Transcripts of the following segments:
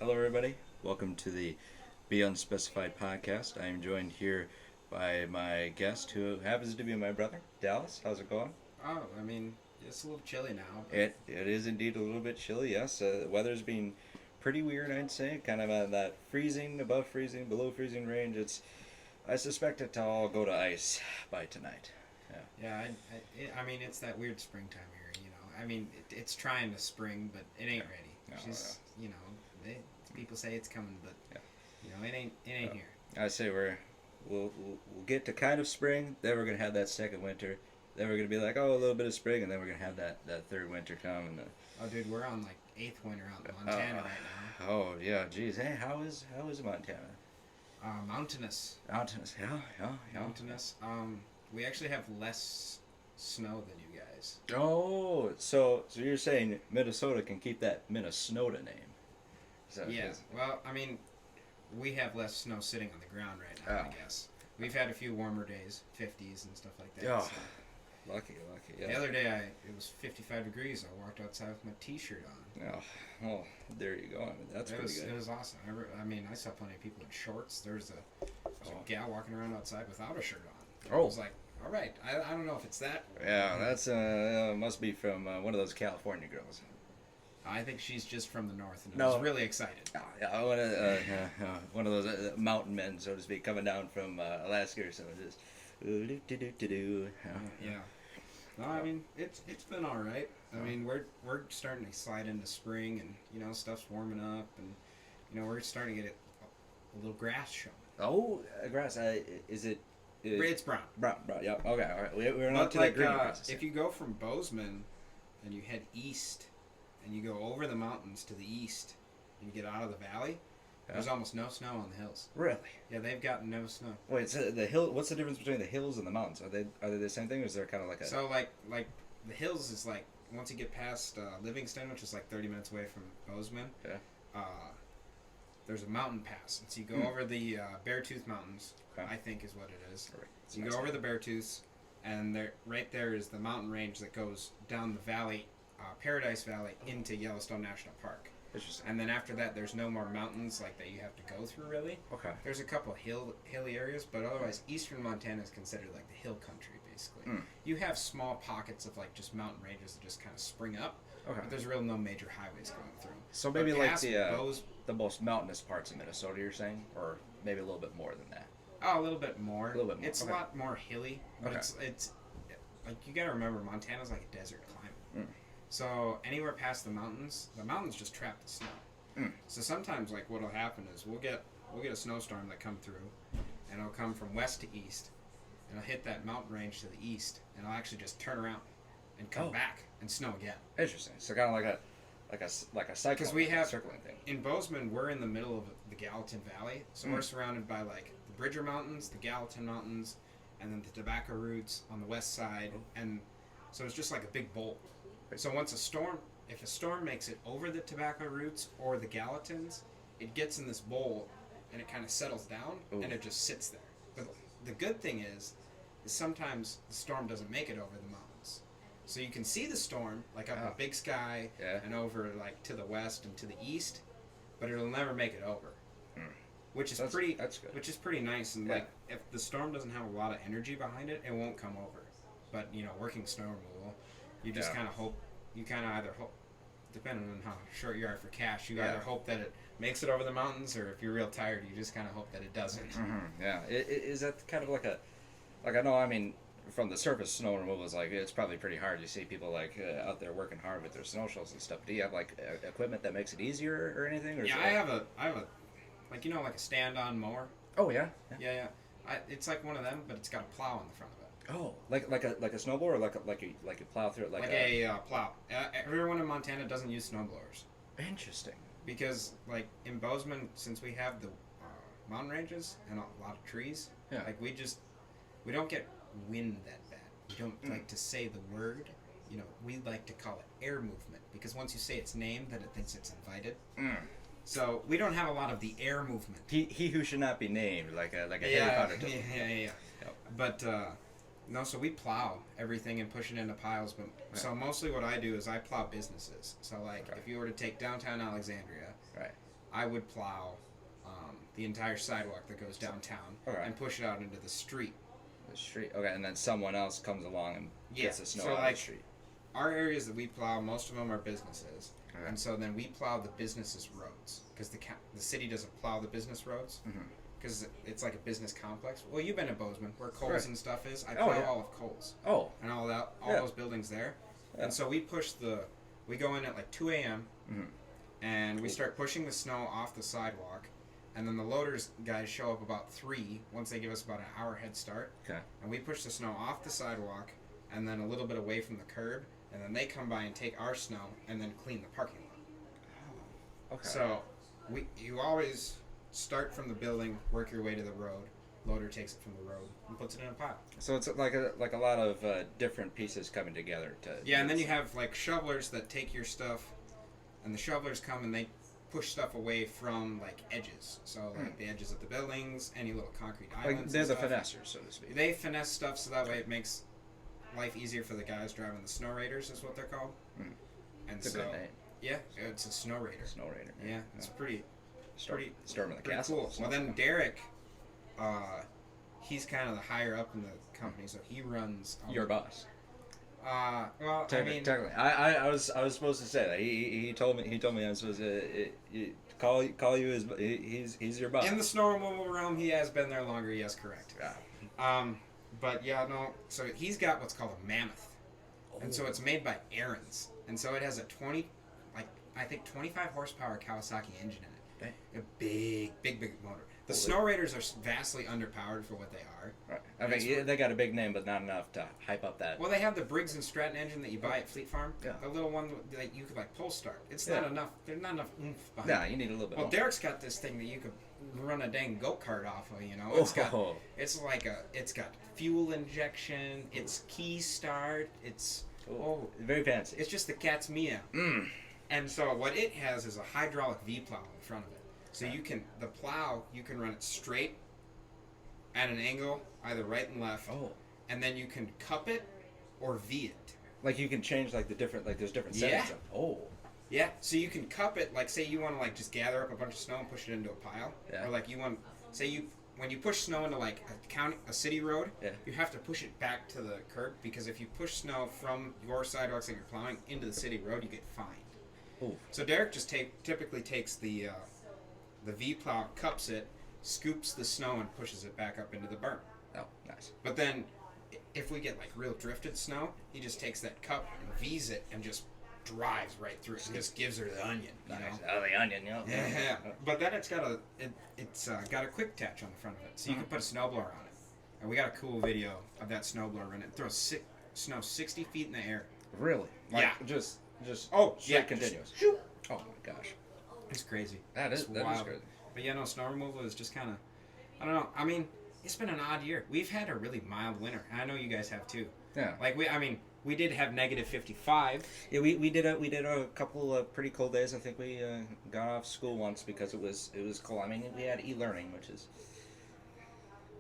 Hello, everybody. Welcome to the Be Unspecified podcast. I am joined here by my guest, who happens to be my brother, Dallas. How's it going? Oh, I mean, it's a little chilly now. But It is indeed a little bit chilly. Yes, the weather's been pretty weird. I'd say, kind of that freezing, above freezing, below freezing range. I suspect it to all go to ice by tonight. Yeah. I mean, it's that weird springtime here, you know. I mean, it's trying to spring, but it ain't ready. No, You know, people say it's coming, but, Yeah. you know, it ain't here. I say we'll get to kind of spring. Then we're gonna have that second winter. Then we're gonna be like, oh, a little bit of spring, and then we're gonna have that third winter come. And Oh, dude, we're on, like, 8th winter out in Montana right now. oh yeah, geez, hey, how is Montana? Mountainous. Mountainous, yeah. Mountainous. We actually have less snow than you guys. Oh, so you're saying Minnesota can keep that Minnesota name? Yeah, well, I mean, we have less snow sitting on the ground right now, I guess. We've had a few warmer days, 50s and stuff like that. Oh, so. lucky, yeah. The other day, it was 55 degrees. I walked outside with my T-shirt on. Oh, well, there you go. I mean, that's pretty good. It was awesome. I saw plenty of people in shorts. There's a gal walking around outside without a shirt on. I was like, all right. I don't know if it's that. Yeah, that's must be from one of those California girls. I think she's just from the north and I was really excited. Oh, yeah, one of those mountain men, so to speak, coming down from Alaska or something. Just Yeah. No, I mean it's been all right. I mean we're starting to slide into spring, and you know stuff's warming up, and you know we're starting to get a little grass showing. Oh, grass. Is it? It's brown. Brown. Yeah. Okay. All right. We're not But to like that green process. if you go from Bozeman and you head east, and you go over the mountains to the east, and you get out of the valley, there's almost no snow on the hills. Really? Yeah, they've got no snow. Wait, so the hill. What's the difference between the hills and the mountains? Are they the same thing, or is there kind of like a? So like the hills is like once you get past Livingston, which is like 30 minutes away from Bozeman. Yeah. There's a mountain pass, and so you go over the Beartooth Mountains. Okay. I think is what it is. Right. So you go over the Beartooths, and right there is the mountain range that goes down the valley, Paradise Valley, into Yellowstone National Park. Interesting. And then after that, there's no more mountains like that you have to go through really. Okay. There's a couple hilly areas, but otherwise, eastern Montana is considered like the hill country basically. You have small pockets of like just mountain ranges that just kind of spring up. Okay. But there's really no major highways going through. So maybe but like the most mountainous parts of Minnesota, you're saying, or maybe a little bit more than that. Oh, a little bit more. A little bit more. It's okay. a lot more hilly, but it's like you got to remember Montana's like a desert climate. So anywhere past the mountains just trap the snow. So sometimes like what'll happen is we'll get a snowstorm that come through, and it'll come from west to east, and it'll hit that mountain range to the east, and it'll actually just turn around and come back and snow again. Interesting. So kind of like a cycle. Because we have circling thing. In Bozeman, we're in the middle of the Gallatin Valley, so we're surrounded by like the Bridger Mountains, the Gallatin Mountains, and then the Tobacco Roots on the west side, and so it's just like a big bowl. So if a storm makes it over the Tobacco Roots or the Gallatins, it gets in this bowl, and it kind of settles down, and it just sits there. But the good thing is sometimes the storm doesn't make it over the mountains. So you can see the storm, like up in the big sky, and over like to the west and to the east, but it'll never make it over. Which is That's good. Which is pretty nice, and like if the storm doesn't have a lot of energy behind it, it won't come over. But you know, working snow removal, you just kind of hope. You kind of either hope, depending on how short you are for cash, you either hope that it makes it over the mountains, or if you're real tired, you just kind of hope that it doesn't. Yeah, is that kind of like I know, I mean, from the surface, snow removal is like, it's probably pretty hard. You see people like out there working hard with their snow shovels and stuff. Do you have like equipment that makes it easier or anything? Or I have a like like a stand-on mower. Oh yeah. Yeah. It's like one of them, but it's got a plow on the front of it. Oh, like a snowblower, or like a plow through it, like a plow. Everyone in Montana doesn't use snowblowers. Interesting. Because like in Bozeman, since we have the mountain ranges and a lot of trees, like we don't get wind that bad. We don't like to say the word. We like to call it air movement, because once you say its name, then it thinks it's invited. So we don't have a lot of the air movement. He who should not be named, like a Harry Potter type. Yeah. Yep. But no, so we plow everything and push it into piles. But so mostly what I do is I plow businesses. So like if you were to take downtown Alexandria, I would plow the entire sidewalk that goes downtown and push it out into the street. The street. Okay, and then someone else comes along and gets the snow so out like, of the street. Our areas that we plow, most of them are businesses. Okay. And so then we plow the businesses' roads. Because the city doesn't plow the business roads. Because it's like a business complex. Well, you've been to Bozeman, where Kohl's and stuff is. I plow all of Kohl's. Oh. And all those buildings there. Yeah. And so we go in at like 2 a.m. And we start pushing the snow off the sidewalk. And then the loaders guys show up about 3 once they give us about an hour head start. Okay. And we push the snow off the sidewalk and then a little bit away from the curb. And then they come by and take our snow and then clean the parking lot. Oh. Okay. So you always start from the building, work your way to the road. Loader takes it from the road and puts it in a pile. So it's like a lot of different pieces coming together to. Yeah, and then you have like shovelers that take your stuff, and the shovelers come and they push stuff away from like edges. So like the edges of the buildings, any little concrete islands. Like they're the finessers, so to speak. They finesse stuff so that way it makes life easier for the guys driving the snow raiders, is what they're called. And it's a good name. Yeah, it's a snow raider. Snow raider. Yeah, it's pretty storming the castle. Cool. Well, then Derek, he's kind of the higher up in the company, so he runs. Your boss. Well, technically, I was supposed to say that. He told me I was supposed to call you as he's your boss. In the snow removal realm, he has been there longer. Yes, correct. Yeah. But yeah, no. So he's got what's called a Mammoth, and so it's made by Aaron's, and so it has a 25 horsepower Kawasaki engine in it. A big motor. The Snow Raiders are vastly underpowered for what they are. Right. I mean, they got a big name, but not enough to hype up that. Well, they have the Briggs and Stratton engine that you buy at Fleet Farm. Yeah. The little one that you could like pull start. It's not enough. There's not enough oomph behind it. Nah, you need a little bit. Well, more. Derek's got this thing that you could run a dang go-kart off of. You know, it's got fuel injection. It's key start. It's very fancy. It's just the cat's meow. And so what it has is a hydraulic V-plow in front of it. So you can run it straight at an angle, either right and left. And then you can cup it or V it. Like you can change like there's different settings. Yeah. Yeah. So you can cup it, like say you want to like just gather up a bunch of snow and push it into a pile. Yeah. Or like when you push snow into like a city road, you have to push it back to the curb, because if you push snow from your sidewalks that you're plowing into the city road, you get fined. Ooh. So Derek just typically takes the V-plow, cups it, scoops the snow, and pushes it back up into the berm. Oh, nice. But then, if we get like real drifted snow, he just takes that cup and V's it and just drives right through it. And just gives her the onion. You know? Oh, the onion, Yeah. But then it's got a quick attach on the front of it, so you can put a snowblower on it. And we got a cool video of that snowblower running. It throws snow 60 feet in the air. Really? Like, yeah. Just continuous. Just, oh my gosh. It's crazy. That is crazy. But yeah, no, snow removal is just kind of, I don't know. I mean, it's been an odd year. We've had a really mild winter, and I know you guys have too. Yeah. Like we did have negative 55. Yeah, we did a couple of pretty cold days. I think we got off school once because it was cold. I mean, we had e-learning, which is.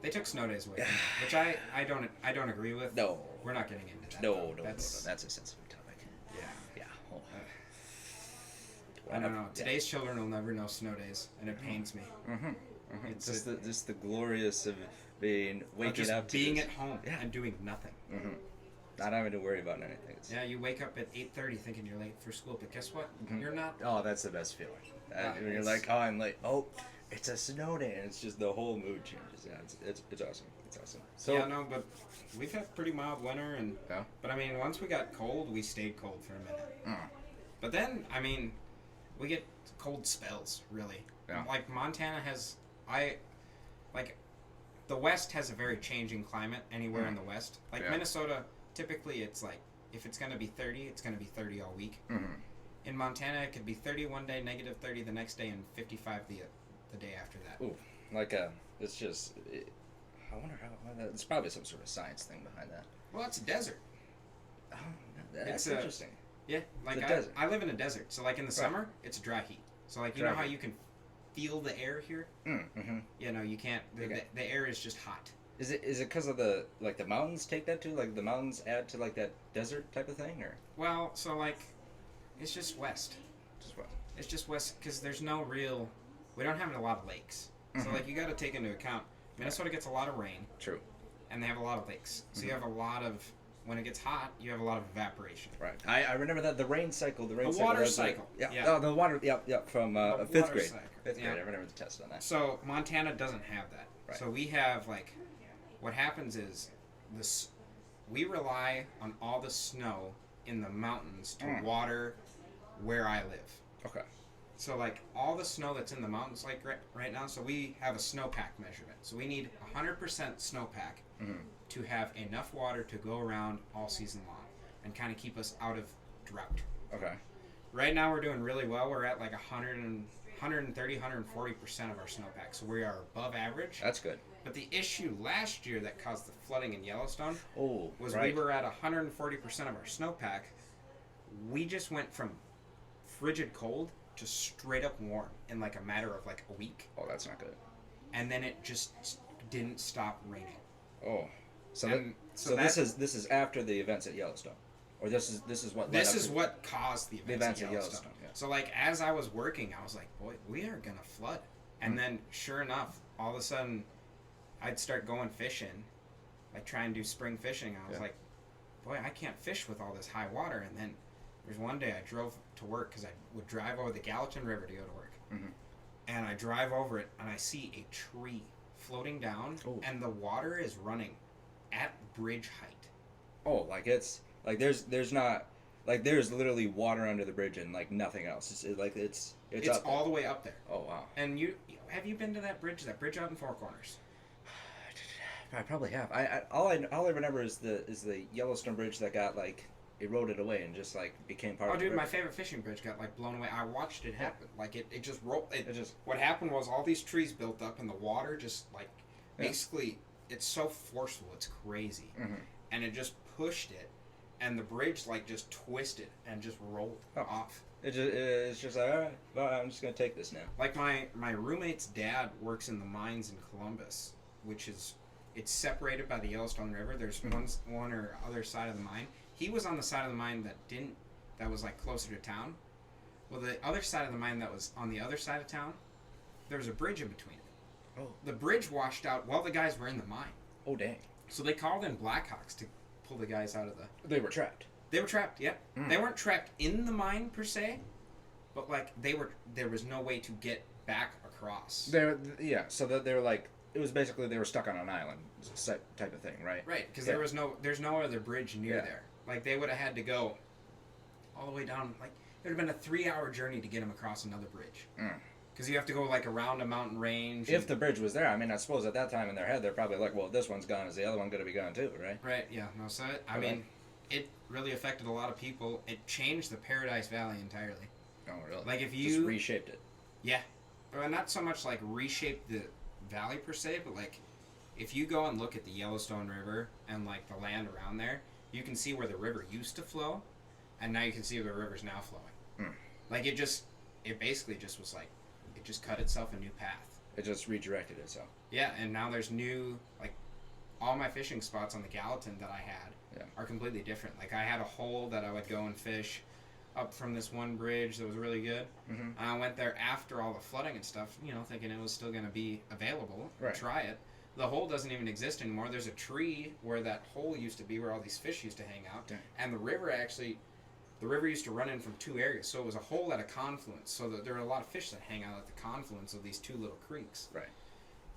They took snow days away, which I don't agree with. No. We're not getting into that. No. That's a sensitive topic. Yeah. Oh. I don't know. Today's children will never know snow days, and it pains me. It's just the glorious of waking up to being at home and doing nothing. Not having to worry about anything. Yeah, you wake up at 8:30 thinking you're late for school, but guess what? You're not. Oh, that's the best feeling. When you're like, oh, I'm late. Oh, it's a snow day, and it's just the whole mood changes. Yeah, it's awesome. It's awesome. So yeah, no, but we've had pretty mild winter, and but I mean, once we got cold, we stayed cold for a minute. But then, I mean, we get cold spells, really. Yeah. Like Montana has, the West has a very changing climate anywhere in the West. Like Minnesota, typically it's like, if it's going to be 30, it's going to be 30 all week. In Montana, it could be 30 one day, negative 30 the next day, and 55 the day after that. Ooh, it's just, I wonder how, it's probably some sort of science thing behind that. Well, it's a desert. Oh, that's interesting. Yeah, like I live in a desert, so like in the summer, it's dry heat. So like, you know how you can feel the air here? You know, you can't, the air is just hot. Is it because of the mountains take that too? Like the mountains add to like that desert type of thing, or? Well, so like, it's just west. Just west. It's just west because there's no real we don't have a lot of lakes. So like you got to take into account Minnesota gets a lot of rain. True. And they have a lot of lakes. So you have a lot of when it gets hot, you have a lot of evaporation. Right. I remember that the rain cycle. The water cycle. Like, yeah. Oh, the water. Yep. From fifth grade. Cycle. Fifth grade. I remember the test on that. So Montana doesn't have that. Right. So we have like, what happens is this. We rely on all the snow in the mountains to water where I live. Okay. So like all the snow that's in the mountains like right now, so we have a snowpack measurement. So we need 100% snowpack to have enough water to go around all season long and kind of keep us out of drought. Okay. Right now we're doing really well. We're at like 130, 140% of our snowpack. So we are above average. That's good. But the issue last year that caused the flooding in Yellowstone was right. we were at 140% of our snowpack. We just went from frigid cold to straight up warm in like a matter of like a week. Oh, that's not good. And then it just didn't stop raining. Oh, so this is after the events at Yellowstone, or this is what caused the events at Yellowstone. Yeah. So like as I was working, I was like, boy, we are gonna flood. And then sure enough, all of a sudden, I'd start going fishing, like try and do spring fishing. I was like, boy, I can't fish with all this high water. And then there's one day I drove to work because I would drive over the Gallatin River to go to work. And I drive over it and I see a tree floating down and the water is running at bridge height. Oh, like it's like there's not like there's literally water under the bridge and like nothing else. It's up all the way up there. Oh wow. And have you been to that bridge? That bridge out in Four Corners? I probably have. All I remember is the Yellowstone Bridge that got like eroded away and just like became part of the river. My favorite fishing bridge got like blown away. I watched it happen. Like it just rolled. What happened was all these trees built up and the water just like basically it's so forceful. It's crazy. And it just pushed it, and the bridge like just twisted and just rolled off. It's just like, all right, well, I'm just gonna take this now. Like my roommate's dad works in the mines in Columbus, which is it's separated by the Yellowstone River. There's one or other side of the mine. He was on the side of the mine that was like closer to town. Well, the other side of the mine that was on the other side of town, there was a bridge in between it. Oh. The bridge washed out while the guys were in the mine. Oh dang. So they called in Blackhawks to pull the guys out of the... They were trapped. They were trapped, yeah. They weren't trapped in the mine per se, but like there was no way to get back across. So that they were like, it was basically they were stuck on an island type of thing, right? Right, because there's no other bridge near there. Like they would have had to go all the way down. Like it would have been a 3-hour journey to get them across another bridge. Because you have to go like around a mountain range. If the bridge was there, I mean, I suppose at that time in their head they're probably like, well, if this one's gone, is the other one going to be gone too, right? Right. Yeah. No. So I mean, it really affected a lot of people. It changed the Paradise Valley entirely. Oh really? Like if you just reshaped it. Yeah, but not so much like reshape the valley per se, but like if you go and look at the Yellowstone River and like the land around there, you can see where the river used to flow, and now you can see where the river's now flowing. Like it basically just was like, it just cut itself a new path. It just redirected itself. Yeah, and now there's new, like, all my fishing spots on the Gallatin that I had are completely different. Like I had a hole that I would go and fish up from this one bridge that was really good. And I went there after all the flooding and stuff, thinking it was still going to be available. Right. Try it. The hole doesn't even exist anymore. There's a tree where that hole used to be, where all these fish used to hang out. Dang. And the river used to run in from 2 areas. So it was a hole at a confluence. So there were a lot of fish that hang out at the confluence of these 2 little creeks. Right.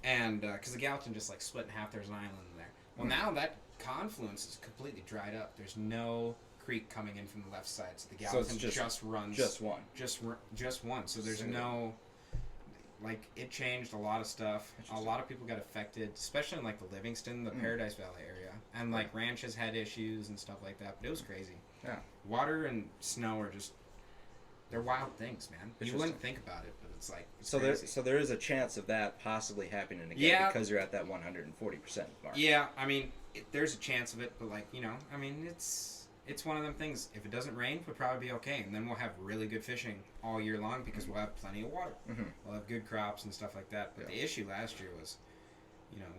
And because the Gallatin just like split in half, there's an island in there. Well, now that confluence is completely dried up. There's no creek coming in from the left side. So the Gallatin just runs. Just one. Just one. So there's no... Like, it changed a lot of stuff. A lot of people got affected, especially in, like, the Livingston, the Paradise Valley area. And, like, ranches had issues and stuff like that. But it was crazy. Yeah. Water and snow are just... They're wild things, man. You wouldn't think about it, but it's, like, it's crazy. So there is a chance of that possibly happening again because you're at that 140% mark. Yeah, I mean, there's a chance of it, but, like, I mean, it's one of them things. If it doesn't rain, we'll probably be okay, and then we'll have really good fishing all year long because we'll have plenty of water. We'll have good crops and stuff like that. But the issue last year was,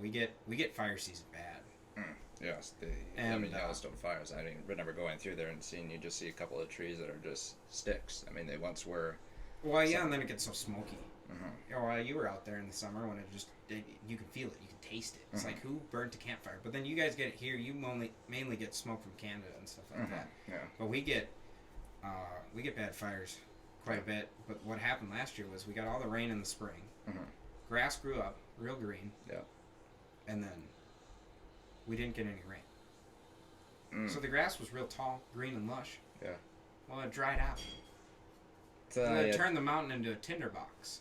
we get fire season bad. Yes, the Yellowstone fires. I mean, remember going through there and seeing you just see a couple of trees that are just sticks. I mean, they once were. Well, yeah, and then it gets so smoky. Well, you were out there in the summer when you can feel it, you can taste it. It's like, who burnt a campfire? But then you guys get it here. You mainly get smoke from Canada and stuff like that. Yeah. But we get bad fires quite a bit. But what happened last year was we got all the rain in the spring. Grass grew up real green. Yeah. And then we didn't get any rain. So the grass was real tall, green and lush. Yeah. Well, it dried out. So it turned the mountain into a tinderbox.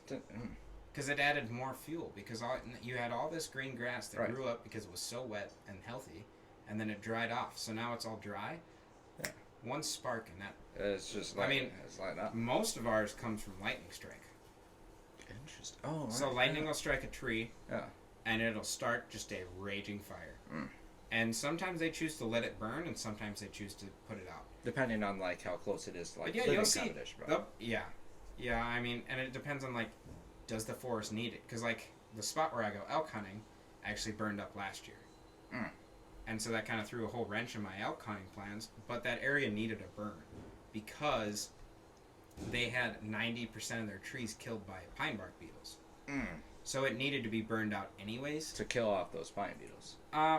Because it added more fuel. Because you had all this green grass that grew up because it was so wet and healthy, and then it dried off. So now it's all dry. Yeah. One spark and that. It's just like, it's lighting up. Most of ours comes from lightning strike. Interesting. Oh, right. So lightning will strike a tree. Yeah. And it'll start just a raging fire. And sometimes they choose to let it burn, and sometimes they choose to put it out. Depending on like how close it is to like but yeah, living you'll see. competition, bro. Yeah. I mean, and it depends on like, does the forest need it? Because like the spot where I go elk hunting actually burned up last year, and so that kind of threw a whole wrench in my elk hunting plans. But that area needed a burn because they had 90% of their trees killed by pine bark beetles. So it needed to be burned out anyways. To kill off those pine beetles.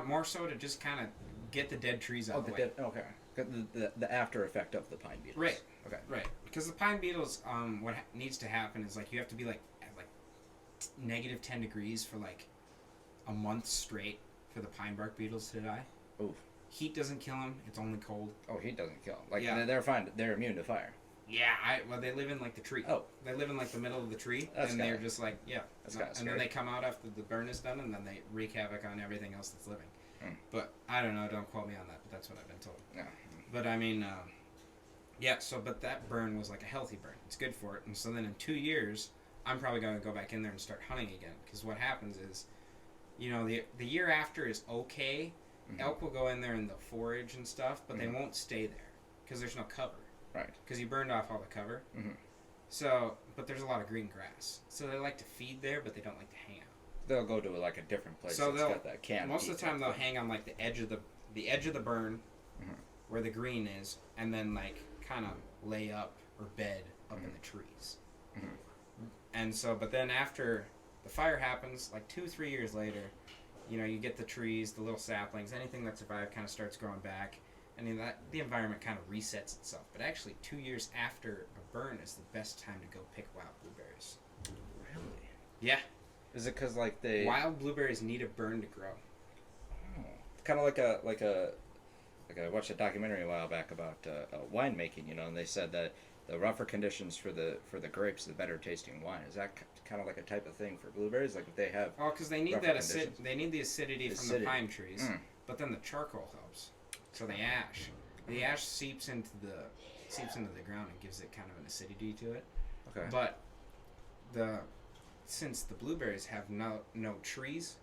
More so to just kind of get the dead trees out of the way. Okay. The after effect of the pine beetles. Right. Okay. Right. Because the pine beetles, what needs to happen is like you have to be like at like negative 10 degrees for like a month straight for the pine bark beetles to die. Oof. Heat doesn't kill them. It's only cold. Oh, heat doesn't kill them. Like they're fine. They're immune to fire. Yeah, well, they live in like the tree. Oh, they live in like the middle of the tree, and they're just like That's kind of and then they come out after the burn is done, and then they wreak havoc on everything else that's living. But I don't know. Don't quote me on that. But that's what I've been told. Yeah. But I mean, So but that burn was like a healthy burn. It's good for it. And so then in 2 years, I'm probably going to go back in there and start hunting again. Because what happens is, the year after is okay. Elk will go in there and they'll forage and stuff, but they won't stay there because there's no cover. Right. Because you burned off all the cover. So, but there's a lot of green grass. So they like to feed there, but they don't like to hang out. They'll go to like a different place. So that's got that canopy. Most of the time they'll hang on like the edge of the burn, where the green is, and then like kind of lay up or bed up in the trees. And so, but then after the fire happens, like 2-3 years later, you get the trees, the little saplings, anything that survived kind of starts growing back. And the environment kind of resets itself. But actually, 2 years after a burn is the best time to go pick wild blueberries. Really? Yeah. Is it because like wild blueberries need a burn to grow? Oh. Kind of like I watched a documentary a while back about winemaking, and they said that the rougher conditions for the grapes, the better tasting wine. Is that kind of like a type of thing for blueberries? Like if they have because they need that they need the acidity from the pine trees, but then the charcoal helps. So the ash seeps into the ground and gives it kind of an acidity to it. Okay. But since the blueberries have no trees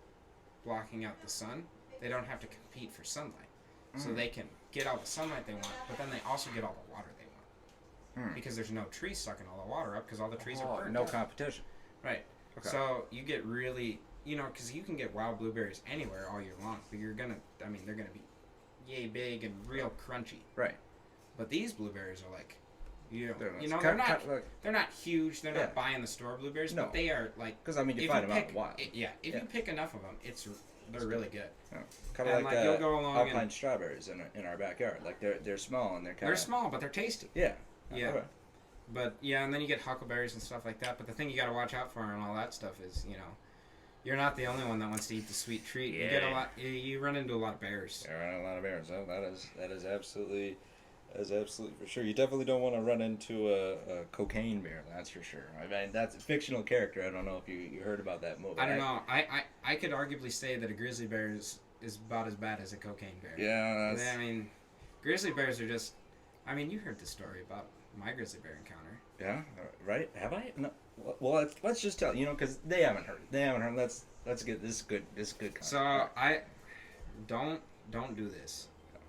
blocking out the sun, they don't have to compete for sunlight. So they can get all the sunlight they want, but then they also get all the water they want. Because there's no trees sucking all the water up because all the trees are burned. No competition. Right. Okay. So you get really, because you can get wild blueberries anywhere all year long, but they're going to be yay big and real crunchy. Right. But these blueberries are like, they're not huge. They're not buying the store blueberries, but they are like. Because you find them out wild. If you pick enough of them, they're really good. Yeah. Kind of like you'll go along alpine strawberries in our backyard. Like they're small and they're small, but they're tasty. Yeah. Yeah. Okay. But and then you get huckleberries and stuff like that. But the thing you got to watch out for and all that stuff is, you're not the only one that wants to eat the sweet treat. Yeah. You get a lot. You run into a lot of bears. Yeah, run into a lot of bears. Oh, that is absolutely for sure. You definitely don't want to run into a cocaine bear. That's for sure. I mean, that's a fictional character. I don't know if you heard about that movie. I don't know. I could arguably say that a grizzly bear is about as bad as a cocaine bear. Yeah. I mean, grizzly bears are just. I mean, you heard the story about my grizzly bear encounter. Yeah. Right. Have I? No. Well, let's just tell because they haven't heard it. Let's get this good. This is good content. So I don't do this.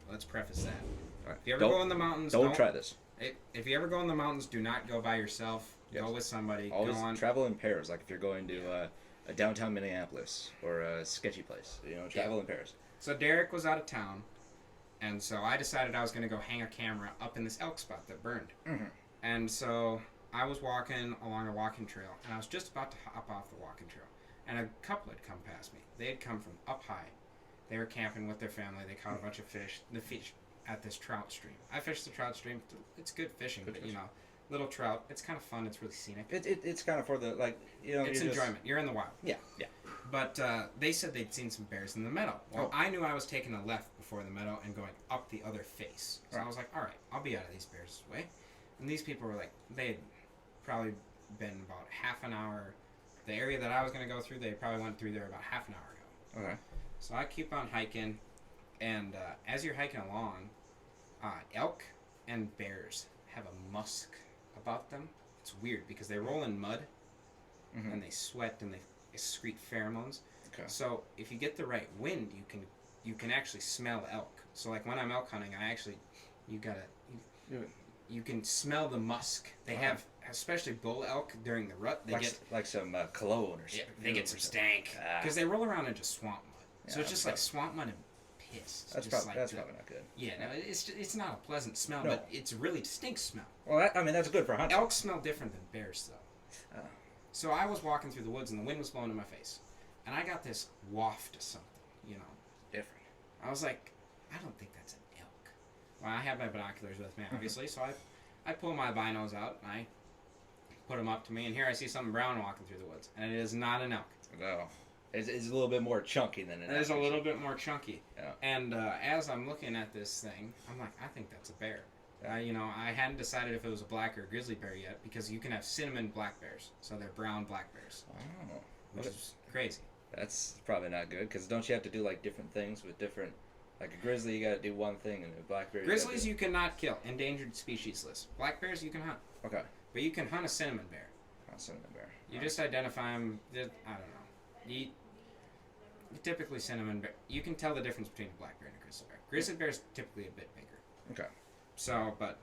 Let's preface that. Right. If you ever go in the mountains, don't try this. If you ever go in the mountains, do not go by yourself. Yes. Go with somebody. Always travel in pairs. Like if you're going to a downtown Minneapolis or a sketchy place, travel in pairs. So Derek was out of town, and so I decided I was going to go hang a camera up in this elk spot that burned. And so I was walking along a walking trail, and I was just about to hop off the walking trail, and a couple had come past me. They had come from up high. They were camping with their family. They caught a bunch of fish. The fish at this trout stream. I fished the trout stream. It's good fishing, but you know, little trout. It's kind of fun. It's really scenic. It's kind of for the, like, you know. It's enjoyment. You're in the wild. Yeah, yeah. But they said they'd seen some bears in the meadow. Well, I knew I was taking a left before the meadow and going up the other face. So I was like, all right, I'll be out of these bears' way. And these people were like, they had probably been about half an hour. The area that I was going to go through, they probably went through there about half an hour ago. Okay. So I keep on hiking, and as you're hiking along, elk and bears have a musk about them. It's weird because they roll in mud, and they sweat and they excrete pheromones. Okay. So if you get the right wind, you can actually smell elk. So like when I'm elk hunting, you can smell the musk. They have, especially bull elk during the rut, they get some cologne or something. Yeah, they get some stank because they roll around in just swamp mud. So it's just like swamp mud and piss. That's probably not good. Yeah, no, it's not a pleasant smell, but it's a really distinct smell. Well, that's good for hunting. Elk smell different than bears, though. So I was walking through the woods, and the wind was blowing in my face. And I got this waft of something, you know. Different. I was like, I don't think that's an elk. Well, I have my binoculars with me, obviously, so I pull my binos out, and I put them up to me, and here I see something brown walking through the woods. And it is not an elk. No. It's a little bit more chunky than an elk. It is a little bit more chunky. Yeah. And as I'm looking at this thing, I'm like, I think that's a bear. You know, I hadn't decided if it was a black or a grizzly bear yet, because you can have cinnamon black bears, so they're brown black bears. Oh, which is crazy. That's probably not good, because don't you have to do like different things with different, like a grizzly, you got to do one thing, and a black bear. Grizzlies you cannot kill, endangered species list. Black bears you can hunt. Okay. But you can hunt a cinnamon bear. A cinnamon bear. You just identify them. I don't know. Typically cinnamon bear. You can tell the difference between a black bear and a grizzly bear. Grizzly bear's typically a bit bigger. Okay. So, but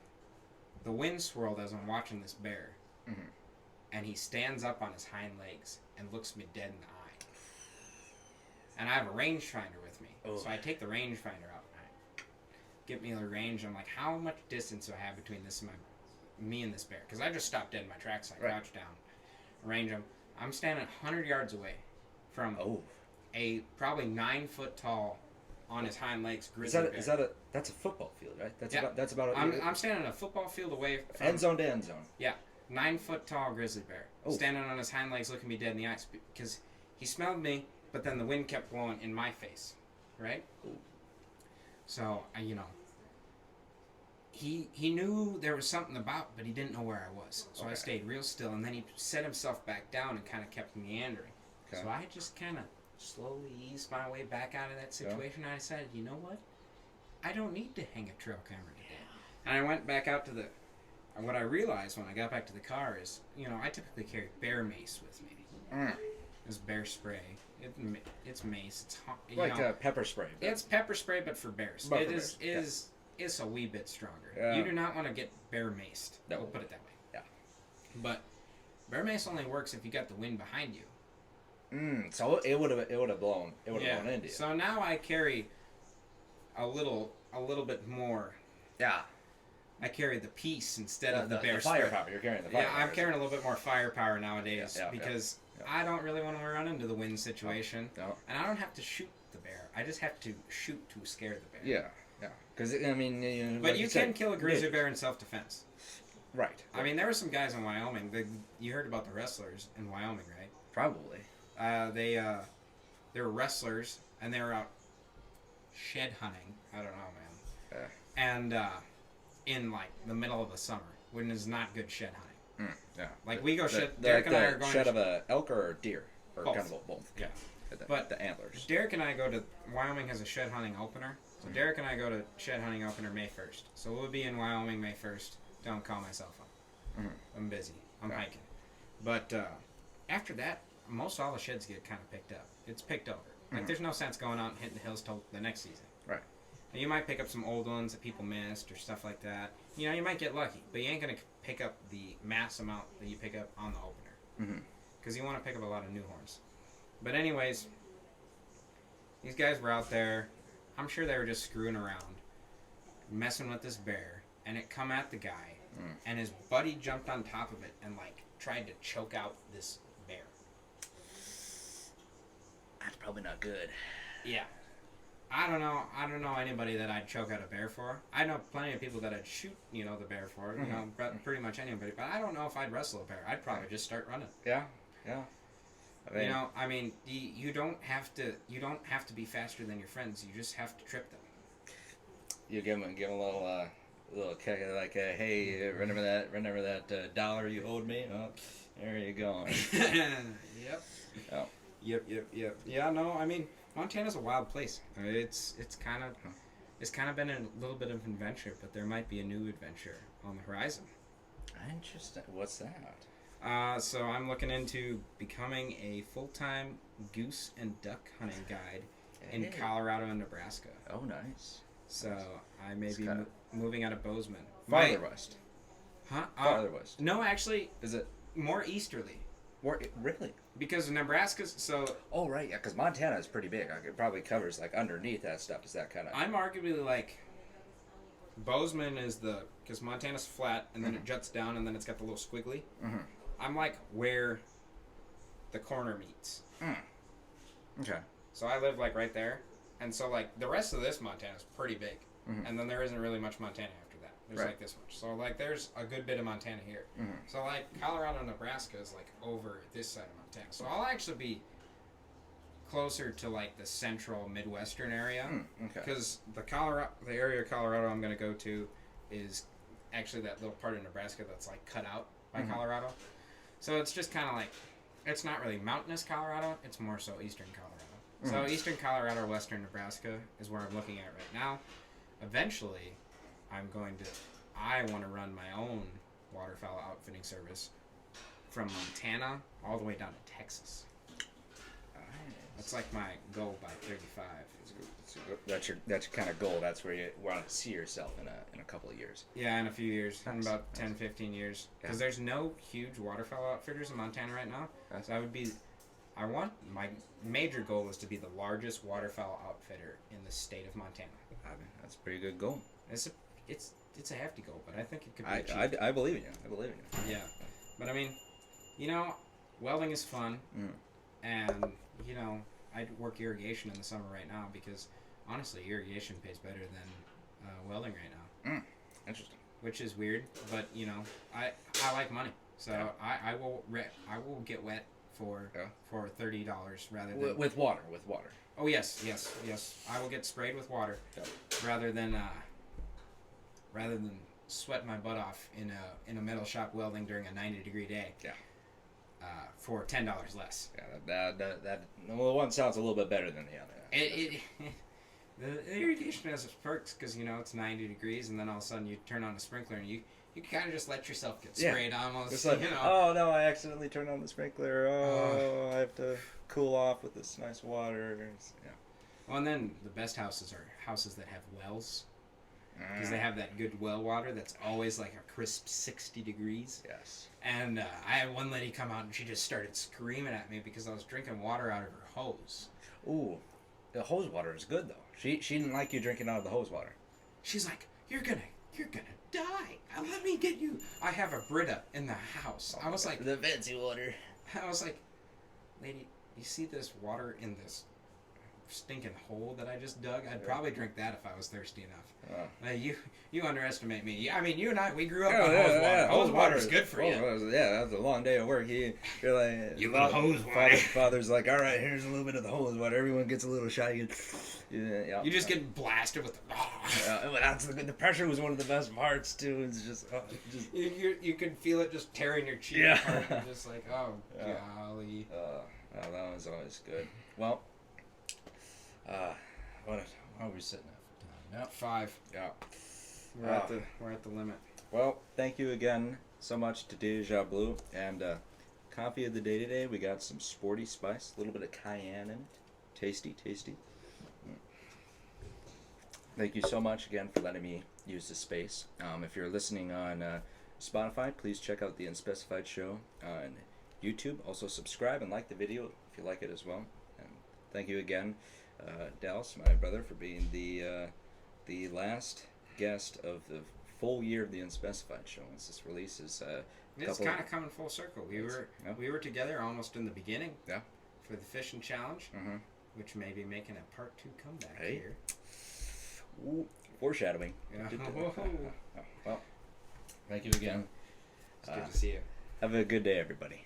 the wind swirled as I'm watching this bear, and he stands up on his hind legs and looks me dead in the eye. And I have a rangefinder with me, so I take the rangefinder out. And I get me the range. I'm like, how much distance do I have between me and this bear? Because I just stopped dead in my tracks. I crouched down, range him. I'm standing 100 yards away from a probably 9 foot tall, on his hind legs, grizzly bear. That's a football field, right? That's about. I'm standing a football field away from end zone to end zone. Yeah, 9 foot tall grizzly bear, standing on his hind legs, looking me dead in the eyes because he smelled me, but then the wind kept blowing in my face, right? Ooh. So he knew there was something about, but he didn't know where I was. So I stayed real still, and then he set himself back down and kind of kept meandering. Okay. So I just kind of slowly eased my way back out of that situation. Yeah. I decided, you know what? I don't need to hang a trail camera today. And I went back out to the... What I realized when I got back to the car is, I typically carry bear mace with me. It's bear spray. It's mace. It's like pepper spray. It's pepper spray, but for bears. It's a wee bit stronger. Yeah. You do not want to get bear maced. No. We'll put it that way. Yeah. But bear mace only works if you got the wind behind you. So it would have blown into you. So now I carry a little bit more. Yeah. I carry the piece instead of the bear firepower. You're carrying the firepower. Yeah, I'm carrying a little bit more firepower nowadays because I don't really want to run into the wind situation. No. And I don't have to shoot the bear. I just have to shoot to scare the bear. Yeah. Yeah. Because but like you can kill a grizzly bear in self-defense. Right. I mean, there were some guys in Wyoming. You heard about the wrestlers in Wyoming, right? Probably. They were wrestlers, and they were out shed hunting. I don't know, man. And in like the middle of the summer, when it's not good shed hunting. Yeah. Like we go shed. Derek and I are going shed of a elk or deer, or both. Kind of both. Yeah. But the antlers. Derek and I go to Wyoming has a shed hunting opener. So Derek and I go to shed hunting opener May 1st. So we'll be in Wyoming May 1st. Don't call my cell phone. I'm busy. I'm hiking. But after that, most all the sheds get kind of picked up. It's picked over. Like there's no sense going out and hitting the hills till the next season. Right. Now, you might pick up some old ones that people missed or stuff like that. You might get lucky, but you ain't gonna pick up the mass amount that you pick up on the opener. Because you want to pick up a lot of new horns. But anyways, these guys were out there. I'm sure they were just screwing around, messing with this bear, and it come at the guy, and his buddy jumped on top of it and like tried to choke out this bear. That's probably not good. Yeah. I don't know anybody that I'd choke out a bear for. I know plenty of people that I'd shoot, the bear for, pretty much anybody. But I don't know if I'd wrestle a bear. I'd probably just start running. Yeah. I mean, you don't have to be faster than your friends. You just have to trip them. You give them a little kick, like, hey, remember that dollar you owed me? Oh, there you go. Yep. Oh. Yep. Yeah, no, I mean, Montana's a wild place. It's kind of been a little bit of an adventure, but there might be a new adventure on the horizon. Interesting. What's that? So I'm looking into becoming a full-time goose and duck hunting guide in Colorado and Nebraska. Oh, nice. So I may be moving out of Bozeman. Farther west. Huh? Farther west. No, actually, is it more easterly? Really? Because Nebraska's so. Oh right, yeah. Because Montana is pretty big. Like, it probably covers like underneath that stuff. Is that kind of? I'm arguably like. Bozeman is because Montana's flat and then it juts down and then it's got the little squiggly. Mm-hmm. I'm like where the corner meets. Okay. So I live like right there, and so like the rest of this Montana is pretty big, and then there isn't really much Montana after that. There's like this much. So like there's a good bit of Montana here. So like Colorado and Nebraska is like over this side of Montana. So I'll actually be closer to like the central Midwestern area. Okay. Because the area of Colorado I'm going to go to is actually that little part of Nebraska that's like cut out by Colorado. So it's just kind of like, it's not really mountainous Colorado, it's more so eastern Colorado. So eastern Colorado, western Nebraska is where I'm looking at right now. Eventually, I want to run my own waterfowl outfitting service from Montana all the way down to Texas. That's like my goal by 35. That's your kind of goal. That's where you want to see yourself in a couple of years. Yeah, in a few years, in about 10, 15 years. Because there's no huge waterfowl outfitters in Montana right now. So my major goal is to be the largest waterfowl outfitter in the state of Montana. I mean, that's a pretty good goal. It's a hefty goal, but I think it could be achieved. I believe in you. Yeah, but I mean, welding is fun, and I work irrigation in the summer right now because honestly, irrigation pays better than welding right now. Interesting. Which is weird, but I like money, so I will get wet for $30 rather than with water. Oh yes. I will get sprayed with water rather than sweat my butt off in a metal shop welding during a 90-degree day. Yeah. For $10 less. Yeah, that one sounds a little bit better than the other. The irrigation has its perks because it's 90 degrees, and then all of a sudden you turn on a sprinkler and you kind of just let yourself get sprayed almost. It's like, oh no, I accidentally turned on the sprinkler. Oh, I have to cool off with this nice water. Yeah. Well, and then the best houses are houses that have wells. Because they have that good well water that's always like a crisp 60 degrees. Yes. And I had one lady come out and she just started screaming at me because I was drinking water out of her hose. Ooh, the hose water is good though. She didn't like you drinking out of the hose water. She's like, you're gonna die. Let me get you. I have a Brita in the house. I was like, the fancy water. I was like, lady, you see this water in this stinking hole that I just dug? I'd probably drink that if I was thirsty enough. You underestimate me. I mean, you and I, we grew up on hose water. Yeah. Hose water is good for you. Yeah, that was a long day of work. You're like, you got hose water. Father's like, all right, here's a little bit of the hose water. Everyone gets a little shot. You just get blasted with the... the pressure was one of the best parts too. It's just, you could feel it just tearing your cheek apart. You're just like, golly. That was always good. Well, what are we sitting at for time? Yep. 5. Yeah. We're at the limit. Well, thank you again so much to Deja Blue. And coffee of the day today, we got some sporty spice, a little bit of cayenne in it. Tasty. Thank you so much again for letting me use the space. If you're listening on Spotify, please check out the Unspecified show on YouTube. Also subscribe and like the video if you like it as well. And thank you again, Dallas, my brother, for being the last guest of the full year of the Unspecified show. Once this releases, It's kind of coming full circle. We were together almost in the beginning. Yeah. For the fishing challenge, Mm-hmm. which may be making a part 2 comeback Hey. here. Ooh, foreshadowing. Yeah. Well, thank you again. It's good to see you. Have a good day, everybody.